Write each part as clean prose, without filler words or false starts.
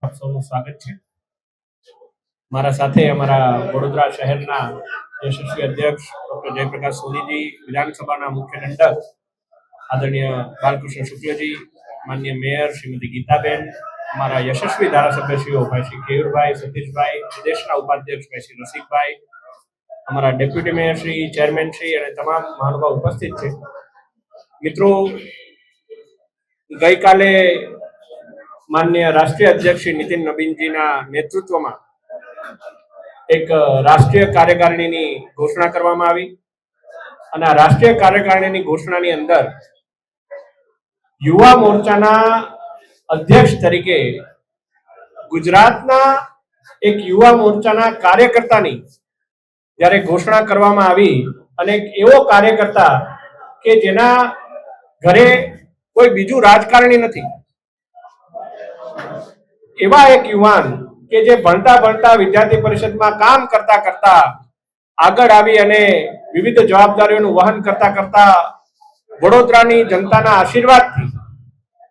આપ સૌનું સ્વાગત છે। મારા સાથે અમારા વડોદરા શહેરના યશસ્વી અધ્યક્ષ ડોક્ટર જયપ્રકાશ સોનીજી, વિધાનસભાના મુખ્ય દંડક આદરણીય બાલકૃષ્ણ શુક્લજી, માનनीय મેયર શ્રીમતી ગીતાબેન, અમારા યશસ્વી ધારાસભ્યશ્રીઓ ભાઈ શ્રી કેયુરભાઈ, સતીશભાઈ, પ્રદેશના ઉપાધ્યક્ષ ભાઈ શ્રી રસિકભાઈ, અમારા deputy mayor Shri, chairman Shri અને તમામ મહાનુભાવ ઉપસ્થિત છે। મિત્રો, ગઈકાલે માનनीय રાષ્ટ્રીય અધ્યક્ષ શ્રી નીતિન નબીનજીના નેતૃત્વમાં એક રાષ્ટ્રીય કાર્યકારિણીની ઘોષણા કરવામાં આવી અને આ રાષ્ટ્રીય કાર્યકારિણીની ઘોષણાની અંદર યુવા મોરચાના અધ્યક્ષ તરીકે ગુજરાતના એક યુવા મોરચાના કાર્યકર્તાની જ્યારે ઘોષણા કરવામાં આવી અને એક એવો કાર્યકર્તા કે જેના ઘરે કોઈ બીજું રાજકારણી નથી, એવા એક યુવાન કે જે ભણતા ભણતા વિદ્યાર્થી પરિષદમાં કામ કરતા કરતા આગળ આવી અને વિવિધ જવાબદારીઓનું વહન કરતા કરતા વડોદરાની જનતાના આશીર્વાદથી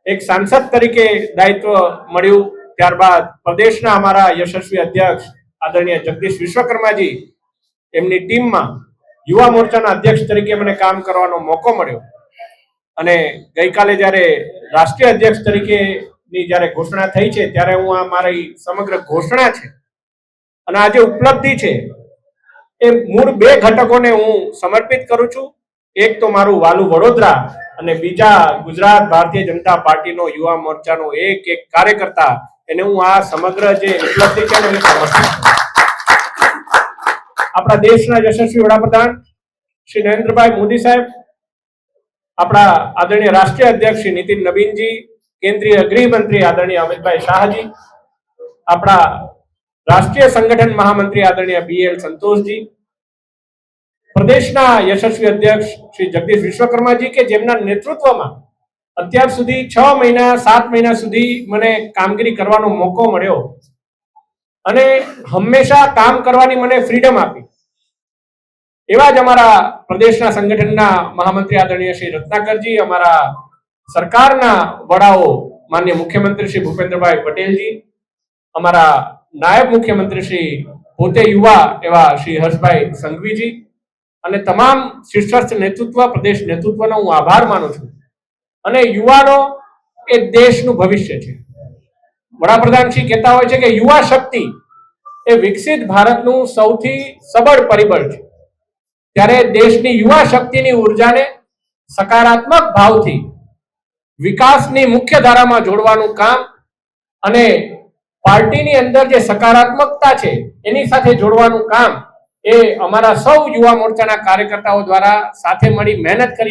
એક સાંસદ તરીકે દાયિત્વ મળ્યું। ત્યારબાદ પ્રદેશના અમારા યશસ્વી અધ્યક્ષ આદરણીય જગદીશ વિશ્વકર્માજી, એમની ટીમમાં યુવા મોરચાના અધ્યક્ષ તરીકે મને કામ કરવાનો મોકો મળ્યો અને ગઈકાલે જ્યારે રાષ્ટ્રીય અધ્યક્ષ તરીકે ની જ્યારે ઘોષણા થઈ છે ત્યારે હું આ મારી સમગ્ર ઘોષણા છે અને આ જે ઉપલબ્ધિ છે એ મૂળ બે ઘટકોને હું સમર્પિત કરું છું। એક તો મારું વાલું વડોદરા અને બીજા ગુજરાત ભારતીય જનતા પાર્ટીનો યુવા મોરચાનો એક એક કાર્યકર્તા, એને હું આ સમગ્ર જે ઉપલબ્ધિ છે એને સમર્પિત કરું। આપણા દેશના યશસ્વી વડાપ્રધાન શ્રી નરેન્દ્રભાઈ મોદી સાહેબ, આપણા આદરણીય રાષ્ટ્રીય અધ્યક્ષ શ્રી નીતિન નબીનજી, કેન્દ્રીય ગૃહમંત્રી આદરણીય અમિતભાઈ શાહજી, આપણા રાષ્ટ્રીય સંગઠન મહામંત્રી આદરણીય BL સંતોષજી, પ્રદેશના યશસ્વી અધ્યક્ષ શ્રી જગદીશ વિશ્વકર્માજી કે જેમના નેતૃત્વમાં અત્યાર સુધી 6 મહિના 7 મહિના સુધી મને કામગીરી કરવાનો મોકો મળ્યો અને હંમેશા કામ કરવાની મને ફ્રીડમ આપી, એવા જ અમારા પ્રદેશના સંગઠનના મહામંત્રી આદરણીય શ્રી રત્નાકરજી, અમારા સરકારના વડાઓ માનનીય મુખ્યમંત્રી શ્રી ભૂપેન્દ્રભાઈ પટેલજી, અમારા નાયબ મુખ્યમંત્રી શ્રી પોતે યુવા એવા શ્રી હર્ષભાઈ સંઘવીજી અને તમામ શીર્ષસ્થ નેતૃત્વ, પ્રદેશ નેતૃત્વનો હું આભાર માનું છું। અને યુવાનો એ દેશનું ભવિષ્ય છે। વડાપ્રધાન શ્રી કહેતા હોય છે કે યુવા શક્તિ એ વિકસિત ભારતનું સૌથી સબળ પરિબળ છે, ત્યારે દેશની યુવા શક્તિની ઉર્જાને સકારાત્મક ભાવથી વિકાસની મુખ્ય ધારામાં જોડવાનું કામ અને પાર્ટીની અંદર જે સકારાત્મકતા છે એની સાથે જોડવાનું કામ એ અમારા સૌ યુવા મોરચાના કાર્યકર્તાઓ દ્વારા સાથે મળી મહેનત કરી